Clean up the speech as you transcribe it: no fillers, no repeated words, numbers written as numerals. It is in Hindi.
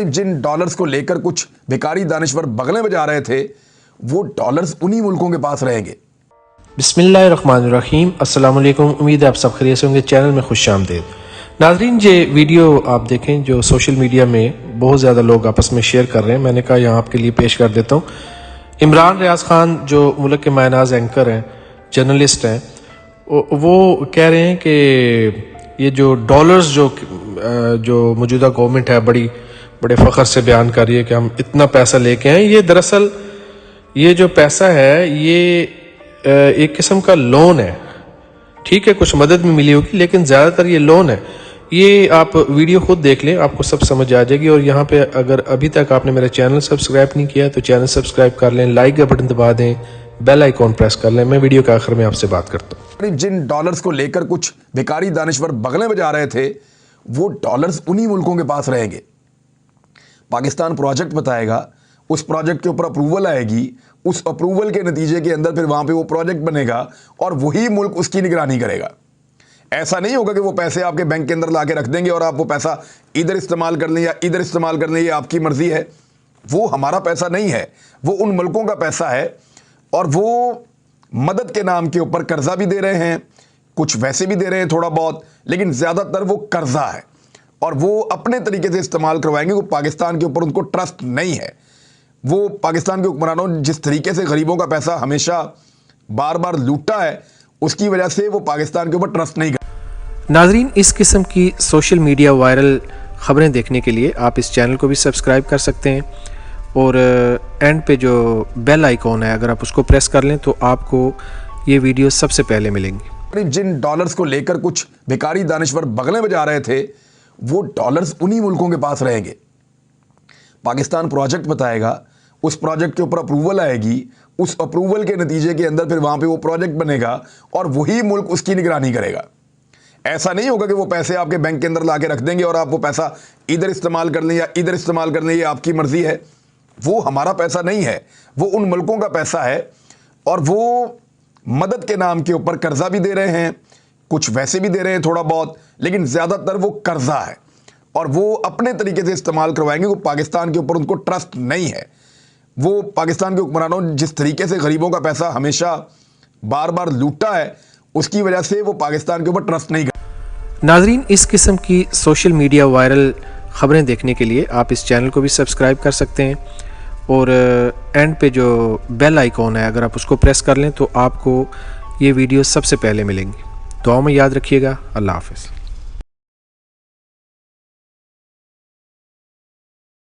जिन डॉलर्स को लेकर कुछ भिखारी दानिश्वर बगलें बजा रहे थे, वो डॉलर्स उन्हीं मुल्कों के पास रहेंगे। बिस्मिल्लाहिर्रहमानिर्रहीम, अस्सलाम वालेकुम। उम्मीद है आप सब खैरियत से होंगे। चैनल में खुश आमदीद। नाज़रीन, ये वीडियो आप देखें जो सोशल मीडिया में बहुत ज़्यादा लोग आपस में शेयर कर रहे हैं, मैंने कहा यहाँ आपके लिए पेश कर देता हूँ। इमरान रियाज खान जो मुल्क के मायनाज एंकर हैं, जर्नलिस्ट हैं, वो कह रहे हैं कि ये जो डॉलर्स जो मौजूदा गवर्नमेंट है बड़े फ़ख्र से बयान कर रही है कि हम इतना पैसा लेके आए, ये दरअसल ये जो पैसा है ये एक किस्म का लोन है। ठीक है, कुछ मदद में मिली होगी, लेकिन ज़्यादातर ये लोन है। ये आप वीडियो खुद देख लें, आपको सब समझ आ जाएगी। और यहाँ पे अगर अभी तक आपने मेरा चैनल सब्सक्राइब नहीं किया तो चैनल सब्सक्राइब कर लें, लाइक का बटन दबा दें, बेल आइकॉन प्रेस कर लें। मैं वीडियो के आखिर में आपसे बात करता हूँ। जिन डॉलर्स को लेकर कुछ भिखारी दानिश्वर बगलें बजा रहे थे, वो डॉलर्स उन्हीं मुल्कों के पास रहेंगे। पाकिस्तान प्रोजेक्ट बताएगा, उस प्रोजेक्ट के ऊपर अप्रूवल आएगी, उस अप्रूवल के नतीजे के अंदर फिर वहां पे वो प्रोजेक्ट बनेगा और वही मुल्क उसकी निगरानी करेगा। ऐसा नहीं होगा कि वो पैसे आपके बैंक के अंदर ला के रख देंगे और आप वो पैसा इधर इस्तेमाल कर लें या इधर इस्तेमाल कर लें, ये आपकी मर्जी है। वो हमारा पैसा नहीं है, वो उन मुल्कों का पैसा है। और वो मदद के नाम के ऊपर कर्जा भी दे रहे हैं, कुछ वैसे भी दे रहे हैं थोड़ा बहुत, लेकिन ज़्यादातर वो कर्जा है और वो अपने तरीके से इस्तेमाल करवाएंगे। वो पाकिस्तान के ऊपर उनको ट्रस्ट नहीं है। वो पाकिस्तान के हुक्मरानों जिस तरीके से गरीबों का पैसा हमेशा बार बार लूटा है, उसकी वजह से वो पाकिस्तान के ऊपर ट्रस्ट नहीं कर। नाजरीन, इस किस्म की सोशल मीडिया वायरल खबरें देखने के लिए आप इस चैनल को भी सब्सक्राइब कर सकते हैं और एंड पे जो बेल आइकॉन है, अगर आप उसको प्रेस कर लें तो आपको ये वीडियो सबसे पहले मिलेंगी। जिन डॉलर्स को लेकर कुछ भिखारी दानिश्वर बगलें बजा रहे थे, वो डॉलर्स उन्हीं मुल्कों के पास रहेंगे। पाकिस्तान प्रोजेक्ट बताएगा, उस प्रोजेक्ट के ऊपर अप्रूवल आएगी, उस अप्रूवल के नतीजे के अंदर फिर वहां पे वो प्रोजेक्ट बनेगा और वही मुल्क उसकी निगरानी करेगा। ऐसा नहीं होगा कि वो पैसे आपके बैंक के अंदर ला के रख देंगे और आप वो पैसा इधर इस्तेमाल कर लें या इधर इस्तेमाल कर लें, ये आपकी मर्जी है। वो हमारा पैसा नहीं है, वो उन मुल्कों का पैसा है। और वो मदद के नाम के ऊपर कर्जा भी दे रहे हैं, कुछ वैसे भी दे रहे हैं थोड़ा बहुत, लेकिन ज़्यादातर वो कर्जा है और वो अपने तरीके से इस्तेमाल करवाएंगे। वो पाकिस्तान के ऊपर उनको ट्रस्ट नहीं है। वो पाकिस्तान के हुक्मरानों जिस तरीके से गरीबों का पैसा हमेशा बार बार लूटा है, उसकी वजह से वो पाकिस्तान के ऊपर ट्रस्ट नहीं कर। नाजरीन, इस किस्म की सोशल मीडिया वायरल खबरें देखने के लिए आप इस चैनल को भी सब्सक्राइब कर सकते हैं और एंड पे जो बेल आइकॉन है, अगर आप उसको प्रेस कर लें तो आपको ये वीडियो सबसे पहले मिलेंगी। दुआ में याद रखिएगा। अल्लाह हाफ़िज़।